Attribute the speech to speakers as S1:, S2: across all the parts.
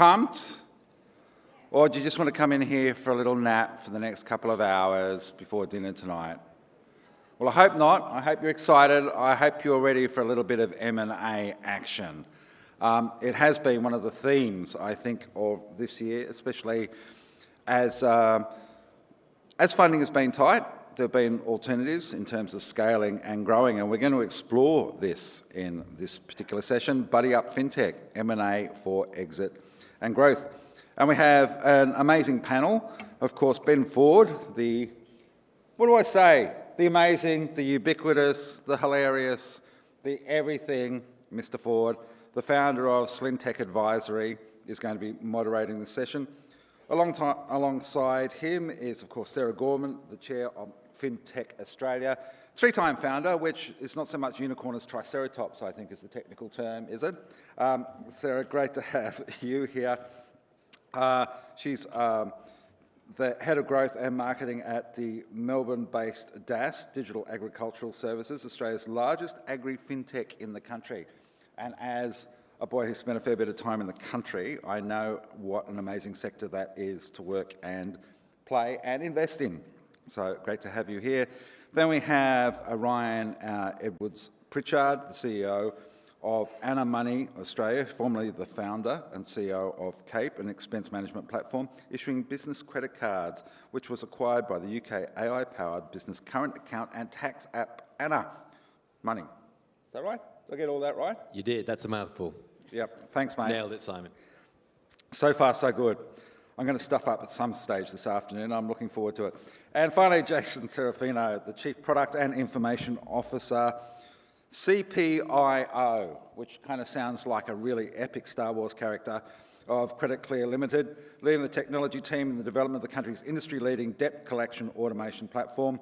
S1: Pumped? Or do you just want to come in here for a little nap for the next couple of hours before dinner tonight? Well, I hope not. I hope you're excited. I hope you're ready for a little bit of M&A action. It has been one of the themes, I think, of this year, especially as funding has been tight. There have been alternatives in terms of scaling and growing, and we're going to explore this in this particular session. Buddy Up FinTech, M&A for exit and growth. And we have an amazing panel. Of course, Ben Ford, the amazing, the ubiquitous, the hilarious, the everything, Mr. Ford, the founder of FinTech Advisory, is going to be moderating the session. Alongside him is, of course, Sarah Gorman, the chair of FinTech Australia, three-time founder, which is not so much unicorn as triceratops, I think is the technical term, is it? Sarah, great to have you here. She's the head of growth and marketing at the Melbourne-based DAS, Digital Agricultural Services, Australia's largest agri-fintech in the country. And as a boy who spent a fair bit of time in the country, I know what an amazing sector that is to work and play and invest in. So great to have you here. Then we have Ryan Edwards-Pritchard, the CEO of Anna Money Australia, formerly the founder and CEO of Cape, an expense management platform, issuing business credit cards, which was acquired by the UK AI-powered business current account and tax app Anna Money. Is that right? Did I get all that right?
S2: You did. That's a mouthful.
S1: Yep. Thanks, mate.
S2: Nailed it, Simon.
S1: So far, so good. I'm going to stuff up at some stage this afternoon. I'm looking forward to it. And finally, Jason Serafino, the Chief Product and Information Officer, CPIO, which kind of sounds like a really epic Star Wars character, of Credit Clear Limited, leading the technology team in the development of the country's industry-leading debt collection automation platform,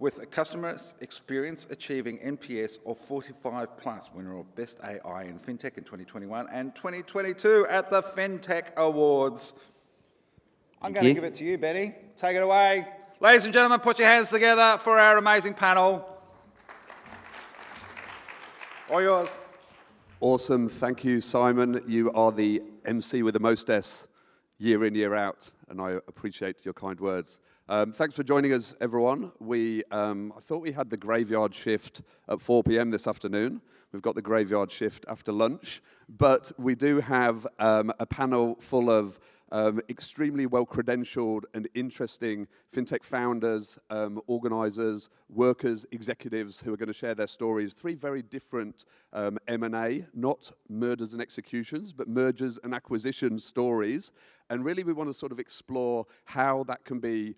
S1: with a customer experience achieving NPS of 45 plus, winner of Best AI in FinTech in 2021 and 2022 at the FinTech Awards. I'm going to give it to you, Benny. Take it away. Ladies and gentlemen, put your hands together for our amazing panel. All yours.
S3: Awesome. Thank you, Simon. You are the MC with the most S, year in, year out, and I appreciate your kind words. Thanks for joining us, everyone. I thought we had the graveyard shift at 4 p.m. this afternoon. We've got the graveyard shift after lunch, but we do have a panel full of extremely well-credentialed and interesting fintech founders, organisers, workers, executives who are going to share their stories. Three very different M&A, not murders and executions, but mergers and acquisitions stories. And really we want to sort of explore how that can be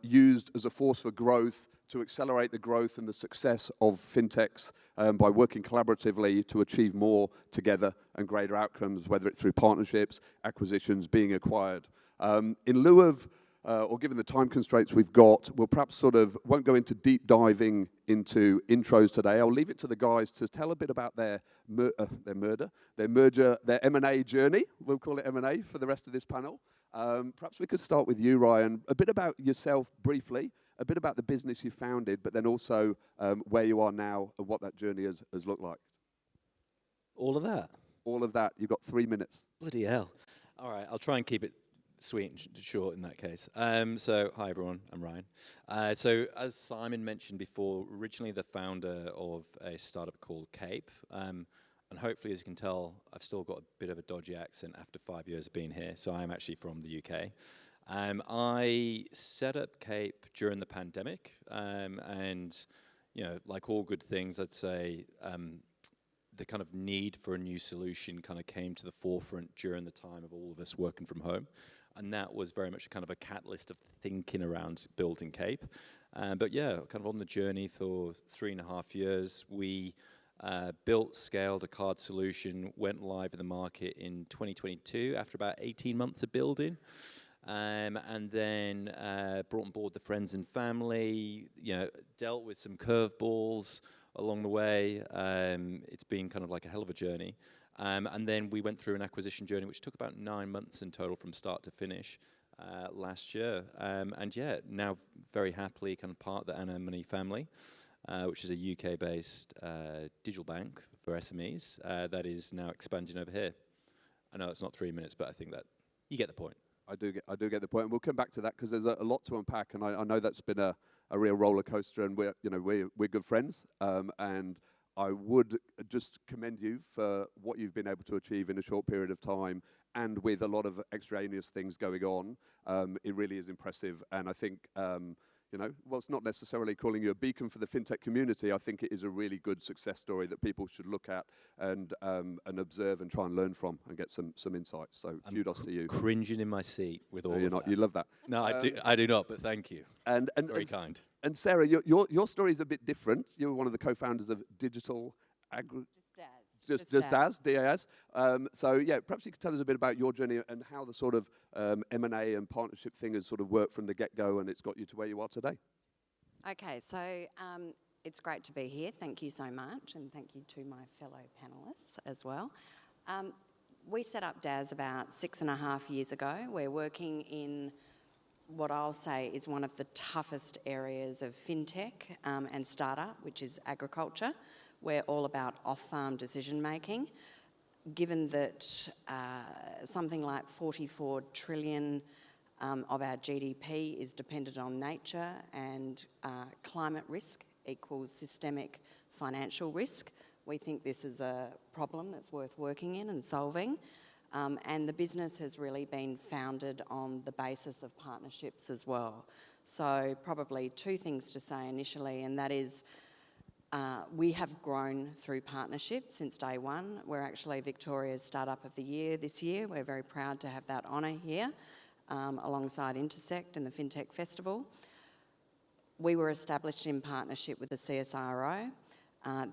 S3: used as a force for growth to accelerate the growth and the success of fintechs by working collaboratively to achieve more together and greater outcomes, whether it's through partnerships, acquisitions, being acquired. In lieu of, or given the time constraints we've got, we'll perhaps won't go into deep diving into intros today. I'll leave it to the guys to tell a bit about their merger, their M&A journey. We'll call it M&A for the rest of this panel. Perhaps we could start with you, Ryan. A bit about yourself briefly, a bit about the business you founded, but then also where you are now and what that journey has looked like.
S2: All of that?
S3: All of that. You've got 3 minutes.
S2: Bloody hell. All right, I'll try and keep it sweet and short in that case. So, hi everyone, I'm Ryan. So, as Simon mentioned before, originally the founder of a startup called Cape. And hopefully, as you can tell, I've still got a bit of a dodgy accent after 5 years of being here. So I'm actually from the UK. I set up Cape during the pandemic. And, you know, like all good things, I'd say the kind of need for a new solution kind of came to the forefront during the time of all of us working from home. And that was very much a kind of a catalyst of thinking around building Cape. But yeah, kind of on the journey for 3.5 years, we built, scaled a card solution, went live in the market in 2022 after about 18 months of building. And then brought on board the friends and family, you know, dealt with some curveballs along the way. It's been kind of like a hell of a journey. And then we went through an acquisition journey, which took about 9 months in total from start to finish last year. And yeah, now very happily kind of part of the Anna Money family. Which is a UK-based digital bank for SMEs that is now expanding over here. I know it's not 3 minutes, but I think that you get the point.
S3: I do get the point, and we'll come back to that because there's a lot to unpack, and I know that's been a real roller coaster, and we're good friends, and I would just commend you for what you've been able to achieve in a short period of time, and with a lot of extraneous things going on. It really is impressive, and I think whilst not necessarily calling you a beacon for the fintech community, I think it is a really good success story that people should look at and observe and try and learn from and get some insights. So kudos to you.
S2: Cringing in my seat with all
S3: No, you're
S2: of
S3: not.
S2: that.
S3: You love that.
S2: No, I do not, but thank you.
S3: And
S2: Very kind.
S3: And Sarah, your story is a bit different. You're one of the co-founders of Digital Agri... Just DAS. So yeah, perhaps you could tell us a bit about your journey and how the sort of M&A and partnership thing has sort of worked from the get-go and it's got you to where you are today.
S4: Okay, so it's great to be here. Thank you so much, and thank you to my fellow panellists as well. We set up DAS about 6.5 years ago. We're working in what I'll say is one of the toughest areas of fintech and startup, which is agriculture. We're all about off-farm decision-making. Given that something like 44 trillion of our GDP is dependent on nature, and climate risk equals systemic financial risk, we think this is a problem that's worth working in and solving. And the business has really been founded on the basis of partnerships as well. So probably two things to say initially, and that is we have grown through partnerships since day one. We're actually Victoria's Startup of the Year this year. We're very proud to have that honour here alongside Intersekt and the FinTech Festival. We were established in partnership with the CSIRO.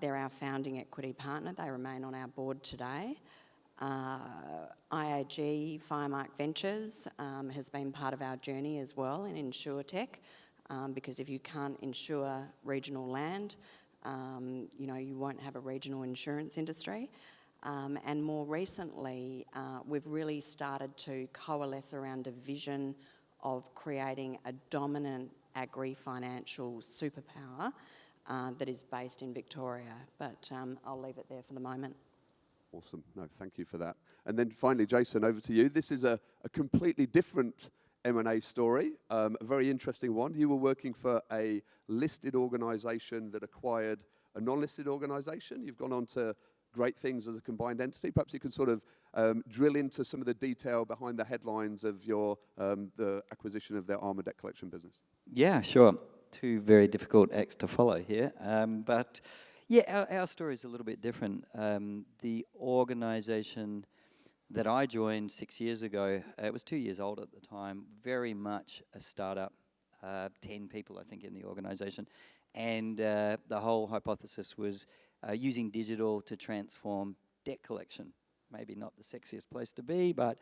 S4: They're our founding equity partner. They remain on our board today. IAG, Firemark Ventures, has been part of our journey as well in InsurTech, because if you can't insure regional land, you won't have a regional insurance industry. And more recently, we've really started to coalesce around a vision of creating a dominant agri-financial superpower that is based in Victoria. But I'll leave it there for the moment.
S3: Awesome. No, thank you for that. And then finally, Jason, over to you. This is a completely different M&A story, a very interesting one. You were working for a listed organisation that acquired a non-listed organisation. You've gone on to great things as a combined entity. Perhaps you could sort of drill into some of the detail behind the headlines of the acquisition of their Armour debt collection business.
S5: Yeah, sure. Two very difficult acts to follow here. But yeah, our story is a little bit different. The organisation that I joined 6 years ago, it was 2 years old at the time, very much a startup, 10 people I think in the organisation. And the whole hypothesis was using digital to transform debt collection. Maybe not the sexiest place to be, but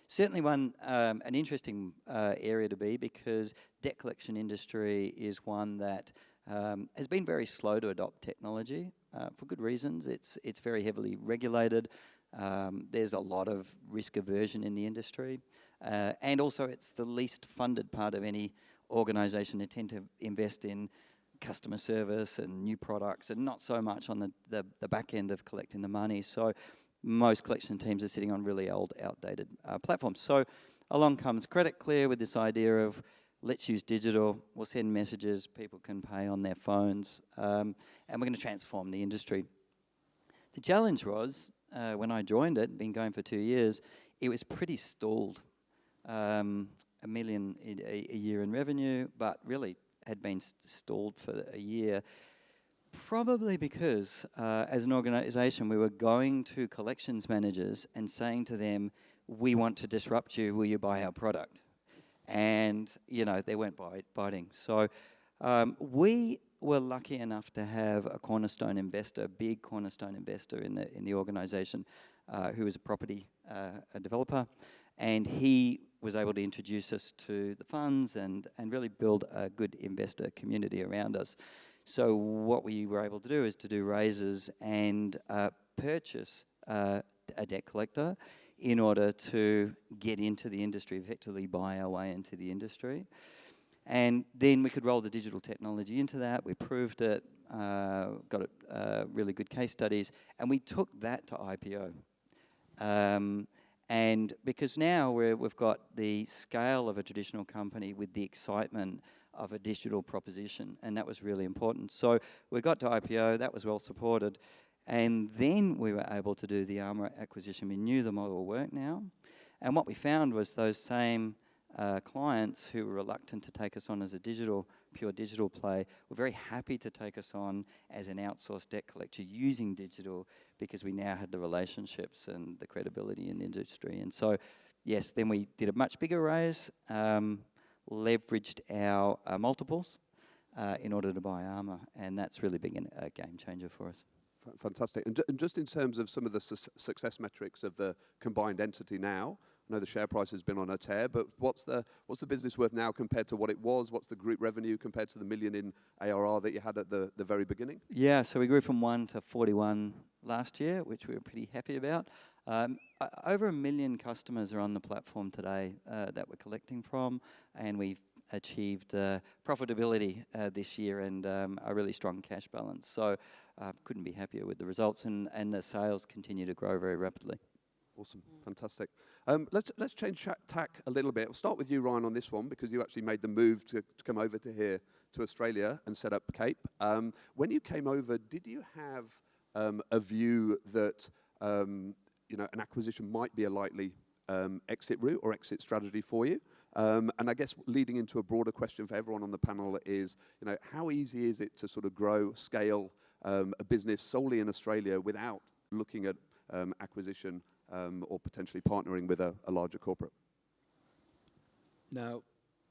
S5: certainly an interesting area to be, because debt collection industry is one that has been very slow to adopt technology for good reasons. It's very heavily regulated. There's a lot of risk aversion in the industry. And also it's the least funded part of any organisation. They tend to invest in customer service and new products, and not so much on the back end of collecting the money. So most collection teams are sitting on really old, outdated platforms. So along comes Credit Clear with this idea of, let's use digital, we'll send messages, people can pay on their phones, and we're going to transform the industry. The challenge was, when I joined it, been going for 2 years, it was pretty stalled. $1 million a year in revenue, but really had been stalled for a year, probably because as an organisation we were going to collections managers and saying to them, we want to disrupt you, will you buy our product? And they weren't biting. So we were lucky enough to have a cornerstone investor, a big cornerstone investor in the organisation, who was a property developer, and he was able to introduce us to the funds and really build a good investor community around us. So what we were able to do is to do raises and purchase a debt collector in order to get into the industry, effectively buy our way into the industry. And then we could roll the digital technology into that. We proved it, got really good case studies, and we took that to IPO. And because now we've got the scale of a traditional company with the excitement of a digital proposition, and that was really important. So we got to IPO, that was well supported, and then we were able to do the Armour acquisition. We knew the model worked now, and what we found was those same clients who were reluctant to take us on as a pure digital play were very happy to take us on as an outsourced debt collector using digital, because we now had the relationships and the credibility in the industry. And so, yes, then we did a much bigger raise, leveraged our multiples in order to buy Armour, and that's really been a game changer for us.
S3: Fantastic. And just in terms of some of the success metrics of the combined entity now, I know the share price has been on a tear, but what's the business worth now compared to what it was? What's the group revenue compared to the $1 million in ARR that you had at the very beginning?
S5: Yeah, so we grew from 1 to 41 last year, which we were pretty happy about. Over 1 million customers are on the platform today that we're collecting from, and we've achieved profitability this year and a really strong cash balance. So couldn't be happier with the results, and the sales continue to grow very rapidly.
S3: Awesome, fantastic. Let's change tack a little bit. I'll start with you, Ryan, on this one, because you actually made the move to come over to here to Australia and set up Cape. When you came over, did you have a view that an acquisition might be a likely exit route or exit strategy for you? And I guess leading into a broader question for everyone on the panel is, how easy is it to sort of grow, scale a business solely in Australia without looking at acquisition or potentially partnering with a larger corporate?
S2: Now,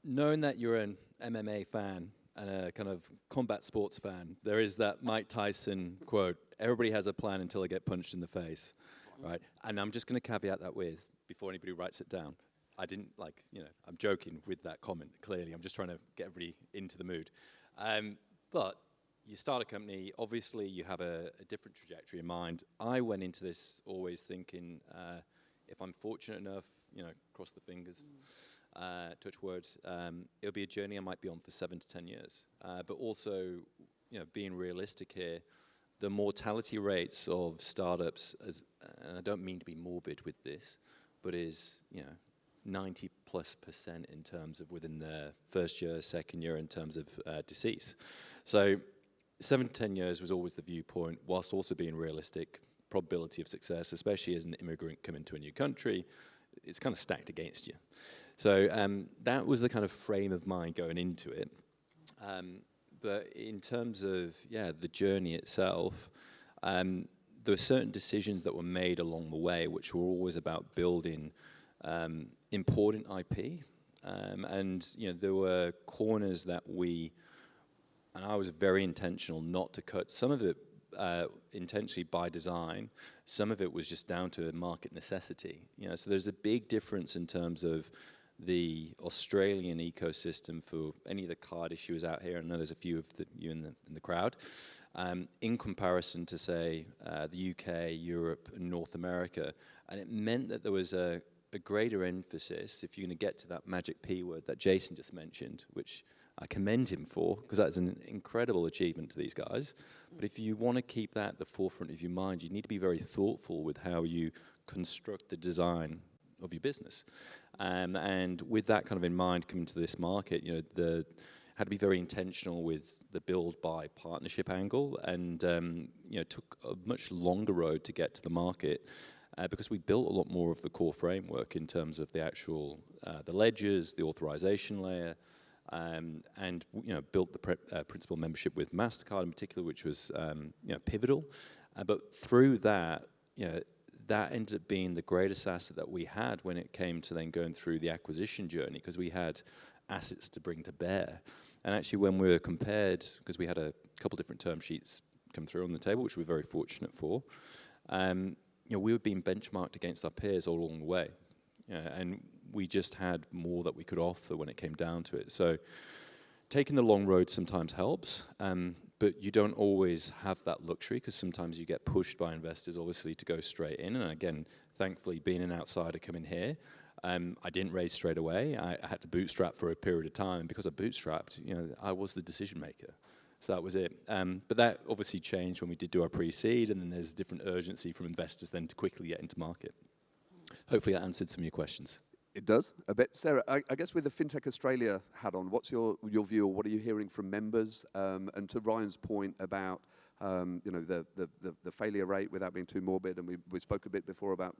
S2: knowing that you're an MMA fan and a kind of combat sports fan, there is that Mike Tyson quote, everybody has a plan until they get punched in the face, right? And I'm just going to caveat that with, before anybody writes it down, I didn't I'm joking with that comment, clearly. I'm just trying to get everybody into the mood. But you start a company, obviously you have a different trajectory in mind. I went into this always thinking, if I'm fortunate enough, cross the fingers, touch words, it'll be a journey I might be on for 7 to 10 years. But also, being realistic here, the mortality rates of startups, and I don't mean to be morbid with this, but is, 90+% in terms of within their first year, second year in terms of decease. So 7 to 10 years was always the viewpoint, whilst also being realistic. Probability of success, especially as an immigrant coming to a new country, it's kind of stacked against you. So that was the kind of frame of mind going into it. But in terms of, the journey itself, there were certain decisions that were made along the way, which were always about building important IP. And, there were corners that and I was very intentional not to cut. Some of it intentionally by design. Some of it was just down to a market necessity. So there's a big difference in terms of the Australian ecosystem for any of the card issuers out here. I know there's a few of you in the crowd. In comparison to, say, the UK, Europe, and North America. And it meant that there was a greater emphasis, if you're going to get to that magic P word that Jason just mentioned, which I commend him for, because that's an incredible achievement to these guys. But if you want to keep that at the forefront of your mind, you need to be very thoughtful with how you construct the design of your business. And with that kind of in mind, coming to this market, had to be very intentional with the build by partnership angle, and took a much longer road to get to the market. Because we built a lot more of the core framework in terms of the actual, the ledgers, the authorization layer, and built the principal membership with MasterCard in particular, which was pivotal. But through that, that ended up being the greatest asset that we had when it came to then going through the acquisition journey, because we had assets to bring to bear. And actually, when we were compared, because we had a couple different term sheets come through on the table, which we're very fortunate for, we were being benchmarked against our peers all along the way. And we just had more that we could offer when it came down to it. So taking the long road sometimes helps, but you don't always have that luxury, because sometimes you get pushed by investors, obviously, to go straight in. And again, thankfully, being an outsider coming here, I didn't raise straight away. I had to bootstrap for a period of time. And because I bootstrapped, I was the decision maker. So that was it. But that obviously changed when we did do our pre-seed, and then there's different urgency from investors then to quickly get into market. Hopefully that answered some of your questions.
S3: It does, a bit. Sarah, I guess with the FinTech Australia hat on, what's your view, or what are you hearing from members? And to Ryan's point about the failure rate, without being too morbid, and we spoke a bit before about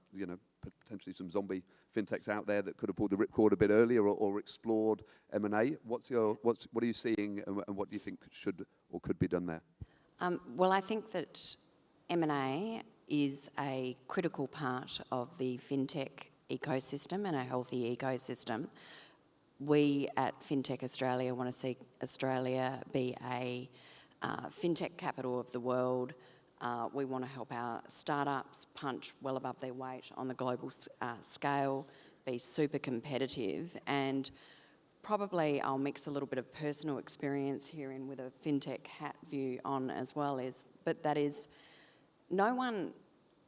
S3: potentially some zombie fintechs out there that could have pulled the ripcord a bit earlier or explored M&A. What are you seeing, and what do you think should or could be done there?
S4: Well, I think that M&A is a critical part of the fintech ecosystem and a healthy ecosystem. We at FinTech Australia want to see Australia be a fintech capital of the world. We want to help our startups punch well above their weight on the global scale, be super competitive, and probably I'll mix a little bit of personal experience here in with a fintech hat view on as well, but that is, no one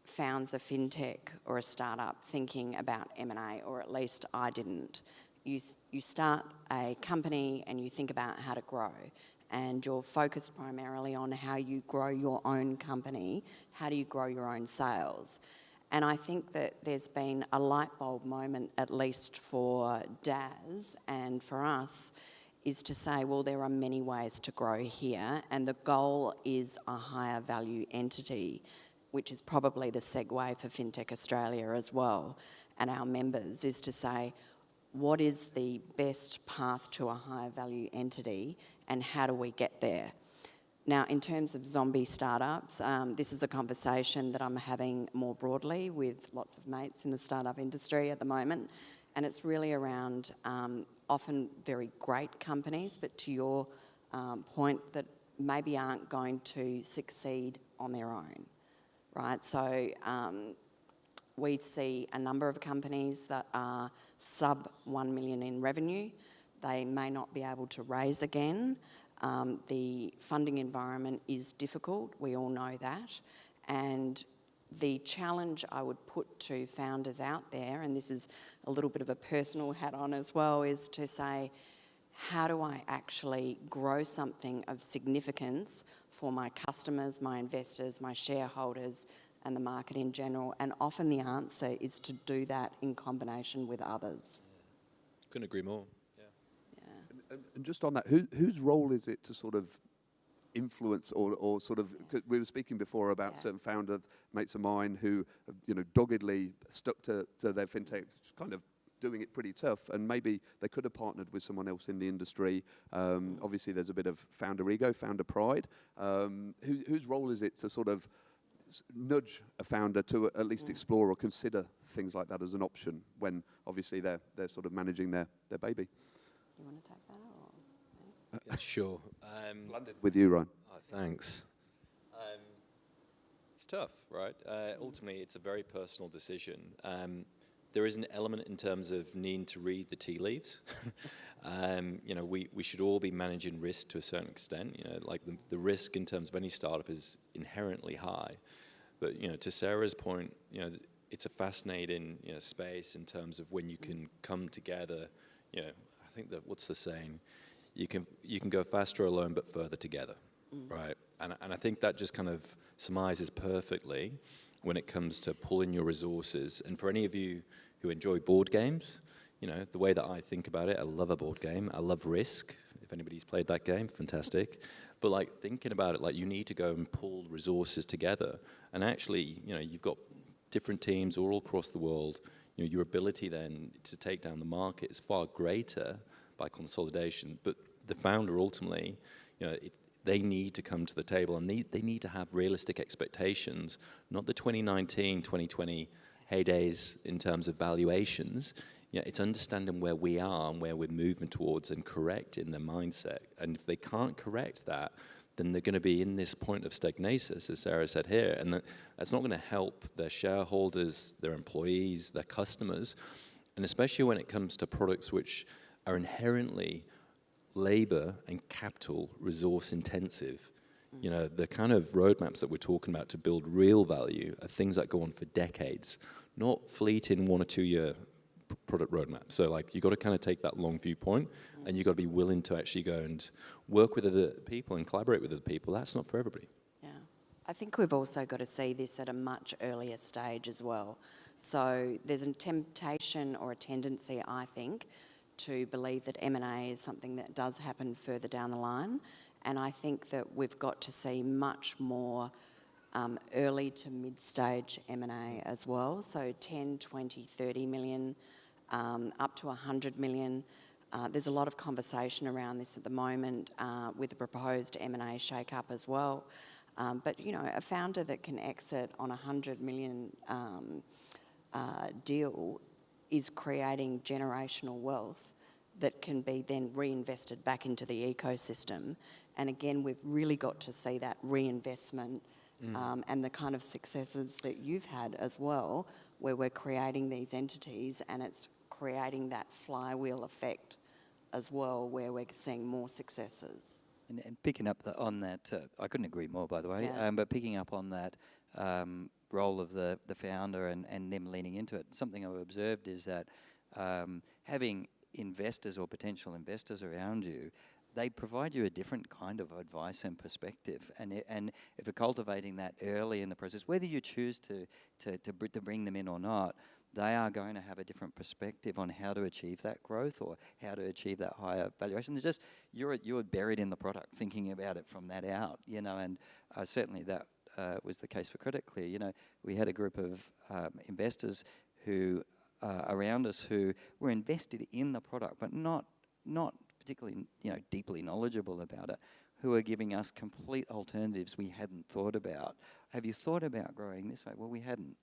S4: founds a fintech or a startup thinking about M&A, or at least I didn't. You start a company and you think about how to grow, and you're focused primarily on how you grow your own company, how do you grow your own sales. And I think that there's been a light bulb moment, at least for DAS and for us, is to say, well, there are many ways to grow here, and the goal is a higher value entity, which is probably the segue for FinTech Australia as well, and our members, is to say, what is the best path to a higher value entity, and how do we get there? Now, in terms of zombie startups, this is a conversation that I'm having more broadly with lots of mates in the startup industry at the moment, and it's really around often very great companies, but to your point, that maybe aren't going to succeed on their own. Right, so we see a number of companies that are sub 1 million in revenue. They may not be able to raise again. The funding environment is difficult, we all know that. And the challenge I would put to founders out there, and this is a little bit of a personal hat on as well, is to say, how do I actually grow something of significance for my customers, my investors, my shareholders, and the market in general? And often the answer is to do that in combination with others.
S2: Couldn't agree more.
S3: And just on that, whose role is it to sort of influence or sort of, 'cause we were speaking before about certain founder mates of mine who, doggedly stuck to their fintech, kind of doing it pretty tough, and maybe they could have partnered with someone else in the industry. Obviously, there's a bit of founder ego, founder pride. Whose role is it to sort of nudge a founder to at least explore or consider things like that as an option when obviously they're sort of managing their baby?
S4: You want to take that, or?
S2: Yeah, sure.
S3: It's landed with you, Ryan.
S2: Oh, thanks. It's tough, right? Ultimately, it's a very personal decision. There is an element in terms of needing to read the tea leaves. We should all be managing risk to a certain extent. Like the risk in terms of any startup is inherently high. But, to Sarah's point, it's a fascinating, space in terms of when you can come together. I think that, what's the saying? You can go faster alone, but further together, right? And I think that just kind of surmises perfectly when it comes to pulling your resources. And for any of you who enjoy board games, the way that I think about it, I love a board game. I love Risk. If anybody's played that game, fantastic. But like thinking about it, like you need to go and pull resources together. And actually, you've got different teams all across the world. Your ability then to take down the market is far greater by consolidation. But the founder ultimately, they need to come to the table, and they need to have realistic expectations, not the 2019, 2020 heydays in terms of valuations. It's understanding where we are and where we're moving towards and correcting their mindset. And if they can't correct that, then they're going to be in this point of stagnasis, as Sarah said here, and that's not going to help their shareholders, their employees, their customers, and especially when it comes to products which are inherently labor and capital resource intensive. The kind of roadmaps that we're talking about to build real value are things that go on for decades, not fleeting 1 or 2 year product roadmap. So like you got to kind of take that long viewpoint, and you got to be willing to actually go and work with other people and collaborate with other people. That's not for everybody.
S4: Yeah, I think we've also got to see this at a much earlier stage as well. So there's a temptation or a tendency, I think, to believe that M&A is something that does happen further down the line. And I think that we've got to see much more early to mid-stage M&A as well. So 10, 20, 30 million, up to 100 million. There's a lot of conversation around this at the moment with the proposed M&A shake-up as well. But, you know, a founder that can exit on a 100 million deal is creating generational wealth that can be then reinvested back into the ecosystem. And again, we've really got to see that reinvestment and the kind of successes that you've had as well, where we're creating these entities and it's creating that flywheel effect as well, where we're seeing more successes.
S5: And picking up on that, I couldn't agree more, by the way,
S4: Yeah.
S5: but picking up on that role of the founder and them leaning into it, something I've observed is that having investors or potential investors around you, they provide you a different kind of advice and perspective. And if you're cultivating that early in the process, whether you choose to bring them in or not, they are going to have a different perspective on how to achieve that growth or how to achieve that higher valuation. It's just you're buried in the product, thinking about it from that out, you know. And certainly that was the case for Credit Clear. You know, we had a group of investors who around us who were invested in the product, but not particularly, you know, deeply knowledgeable about it, who are giving us complete alternatives we hadn't thought about. Have you thought about growing this way? Well, we hadn't.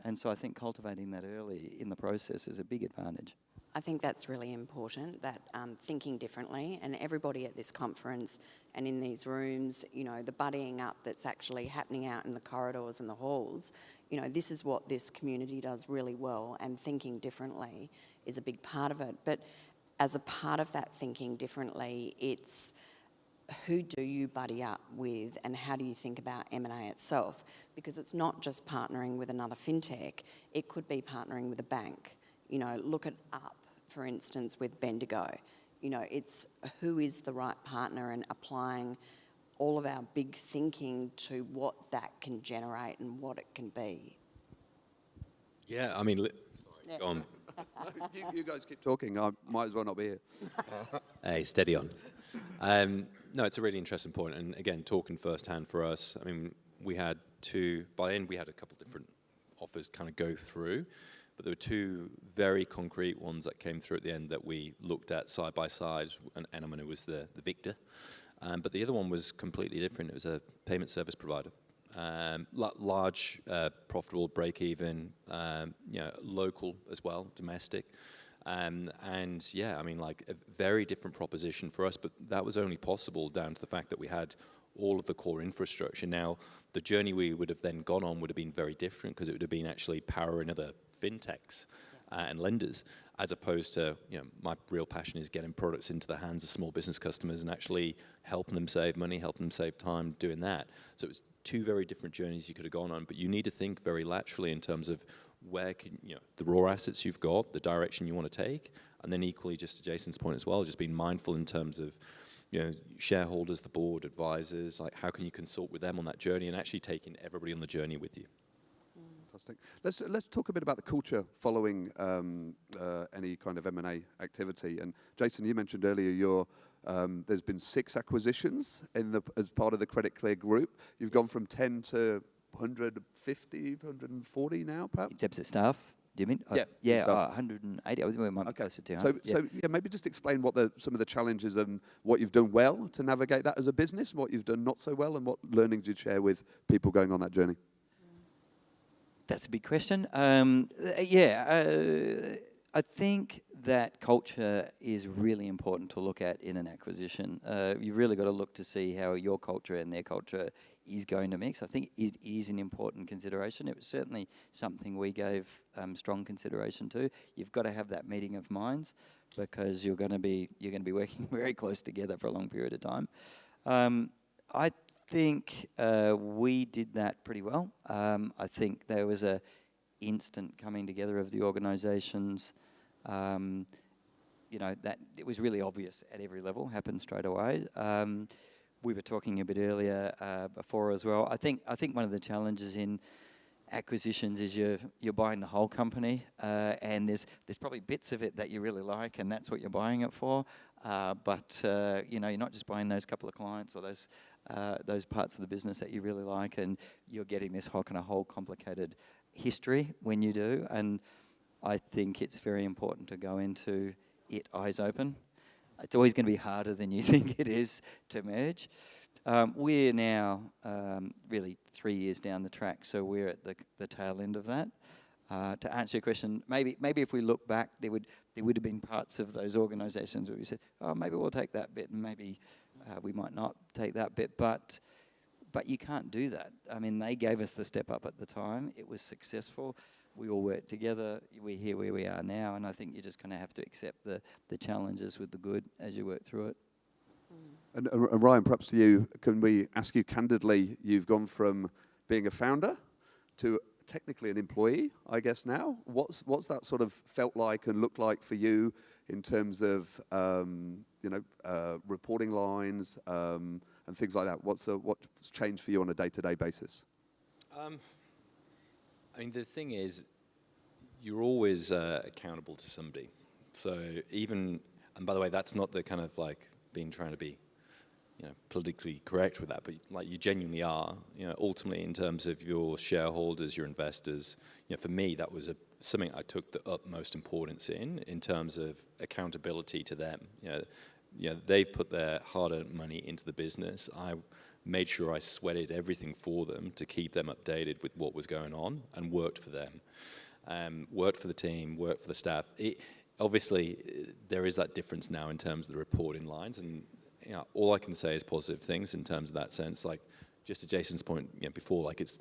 S5: And so I think cultivating that early in the process is a big advantage.
S4: I think that's really important, that thinking differently, and everybody at this conference and in these rooms, you know, the buddying up that's actually happening out in the corridors and the halls, you know, this is what this community does really well, and thinking differently is a big part of it. But as a part of that thinking differently, it's who do you buddy up with and how do you think about M&A itself? Because it's not just partnering with another fintech, it could be partnering with a bank. You know, look at Up, for instance, with Bendigo. You know, it's who is the right partner and applying all of our big thinking to what that can generate and what it can be.
S2: Yeah, I mean, sorry, go on.
S3: You guys keep talking. I might as well not be here.
S2: Hey, steady on. No, it's a really interesting point. And again, talking firsthand for us, I mean, we had by the end, we had a couple of different offers kind of go through, but there were two very concrete ones that came through at the end that we looked at side by side, and I mean, it was the victor. But the other one was completely different. It was a payment service provider. Large, profitable, break-even, you know, local as well, domestic. And yeah, I mean, like a very different proposition for us, but that was only possible down to the fact that we had all of the core infrastructure. Now, the journey we would have then gone on would have been very different because it would have been actually powering other fintechs and lenders, as opposed to, you know, my real passion is getting products into the hands of small business customers and actually helping them save money, helping them save time doing that. So it was two very different journeys you could have gone on, but you need to think very laterally in terms of where can, you know, the raw assets you've got, the direction you want to take, and then equally, just to Jason's point as well, just being mindful in terms of, you know, shareholders, the board, advisors, like how can you consult with them on that journey and actually taking everybody on the journey with you.
S3: Fantastic. Let's talk a bit about the culture following any kind of M&A activity. And Jason, you mentioned earlier there's been 6 acquisitions as part of the Credit Clear group. You've gone from 10 to 150, 140 now, perhaps?
S5: In terms of staff, do you mean?
S3: Yeah.
S5: Yeah, 180. I think we might be closer to 100.
S3: So maybe just explain what some of the challenges and what you've done well to navigate that as a business, what you've done not so well, and what learnings you'd share with people going on that journey.
S5: That's a big question. I think that culture is really important to look at in an acquisition. You've really got to look to see how your culture and their culture is going to mix. I think it is an important consideration. It was certainly something we gave strong consideration to. You've got to have that meeting of minds because you're going to be working very close together for a long period of time. I think we did that pretty well. I think there was a instant coming together of the organisations. You know, that it was really obvious at every level, happened straight away. we were talking a bit earlier before as well. I think one of the challenges in acquisitions is you're buying the whole company, and there's probably bits of it that you really like, and that's what you're buying it for. But you know, you're not just buying those couple of clients or those parts of the business that you really like, and you're getting this whole kind of complicated history when you do. And I think it's very important to go into it eyes open. It's always going to be harder than you think it is to merge. We're now really 3 years down the track, so we're at the tail end of that. To answer your question, maybe if we look back, there would have been parts of those organisations where we said, oh, maybe we'll take that bit, and maybe we might not take that bit. But you can't do that. I mean, they gave us the step up at the time. It was successful. We all worked together. We're here where we are now, and I think you just kind of have to accept the challenges with the good as you work through it.
S3: And Ryan, perhaps to you, can we ask you candidly, you've gone from being a founder to technically an employee, I guess now. What's that sort of felt like and looked like for you in terms of reporting lines and things like that? What's changed for you on a day-to-day basis?
S2: I mean, the thing is, you're always accountable to somebody. So even, and by the way, that's not the kind of like trying to be, politically correct with that, but like you genuinely are, ultimately in terms of your shareholders, your investors. For me, that was something I took the utmost importance in terms of accountability to them. They've put their hard-earned money into the business. I made sure I sweated everything for them to keep them updated with what was going on, and worked for them, worked for the team, worked for the staff. Obviously, there is that difference now in terms of the reporting lines, and all I can say is positive things in terms of that sense. Like just to Jason's point before, like it's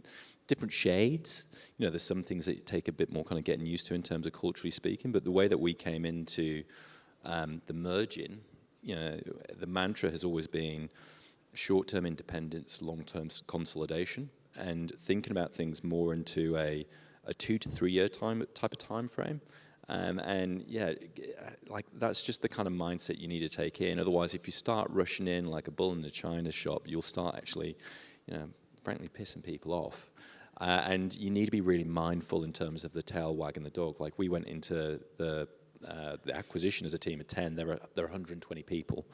S2: different shades. There's some things that take a bit more kind of getting used to in terms of culturally speaking, but the way that we came into the merging, the mantra has always been short-term independence, long-term consolidation, and thinking about things more into a 2 to 3 year type of time frame. Like that's just the kind of mindset you need to take in. Otherwise, if you start rushing in like a bull in a china shop, you'll start actually, frankly, pissing people off. And you need to be really mindful in terms of the tail wagging the dog. Like we went into the acquisition as a team of 10. There are 120 people.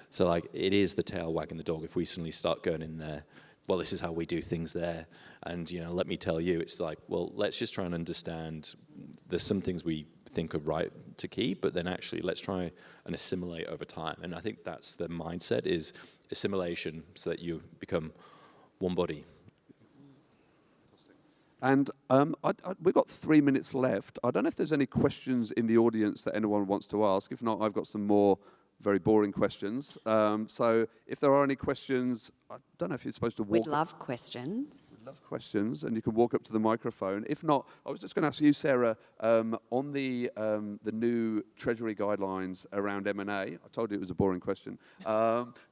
S2: So like it is the tail wagging the dog if we suddenly start going in there. Well, this is how we do things there. And, let me tell you, it's like, well, let's just try and understand there's some things we think are right to keep, but then actually let's try and assimilate over time. And I think that's the mindset, is assimilation, so that you become one body.
S3: And we've got 3 minutes left. I don't know if there's any questions in the audience that anyone wants to ask. If not, I've got some more very boring questions. So if there are any questions, I don't know if you're supposed to walk.
S4: We'd love questions.
S3: We'd love questions, and you can walk up to the microphone. If not, I was just going to ask you, Sarah, on the new Treasury guidelines around M&A. I told you it was a boring question.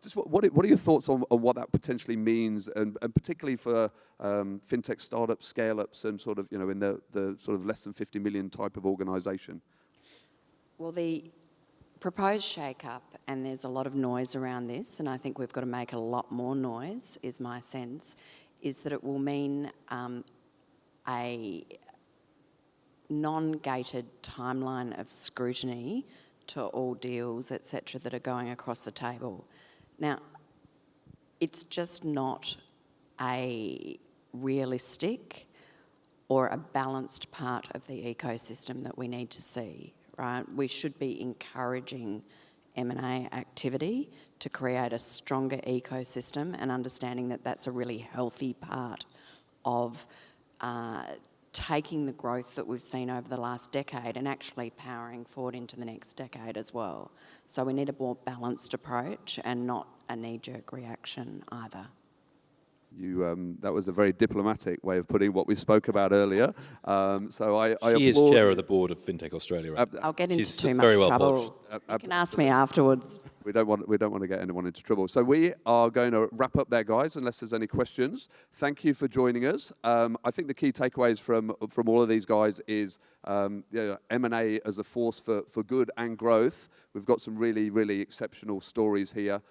S3: Just what are your thoughts on what that potentially means, and particularly for fintech startups, scale-ups, and sort of in the sort of less than 50 million type of organisation?
S4: Well, the proposed shake-up, and there's a lot of noise around this, and I think we've got to make a lot more noise, is my sense, is that it will mean a non-gated timeline of scrutiny to all deals, etc., that are going across the table. Now, it's just not a realistic or a balanced part of the ecosystem that we need to see. Right? We should be encouraging M&A activity to create a stronger ecosystem, and understanding that that's a really healthy part of taking the growth that we've seen over the last decade and actually powering forward into the next decade as well. So we need a more balanced approach and not a knee-jerk reaction either.
S3: That was a very diplomatic way of putting what we spoke about earlier.
S2: She is chair of the board of FinTech Australia. Right?
S4: I'll get into
S2: She's
S4: too
S2: very
S4: much
S2: well
S4: trouble. You can ask me afterwards.
S3: We don't want to get anyone into trouble. So we are going to wrap up there, guys, unless there's any questions. Thank you for joining us. I think the key takeaways from all of these guys is M&A as a force for good and growth. We've got some really, really exceptional stories here.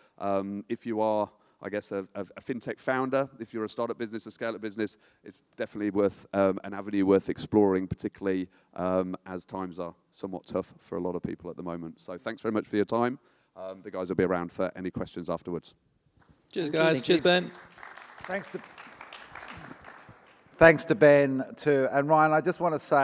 S3: If you are I guess, a fintech founder. If you're a startup business, a scale-up business, it's definitely worth an avenue worth exploring, particularly as times are somewhat tough for a lot of people at the moment. So thanks very much for your time. The guys will be around for any questions afterwards.
S2: Cheers, guys. Cheers, Ben.
S1: Thanks to Ben too. And Ryan, I just want to say,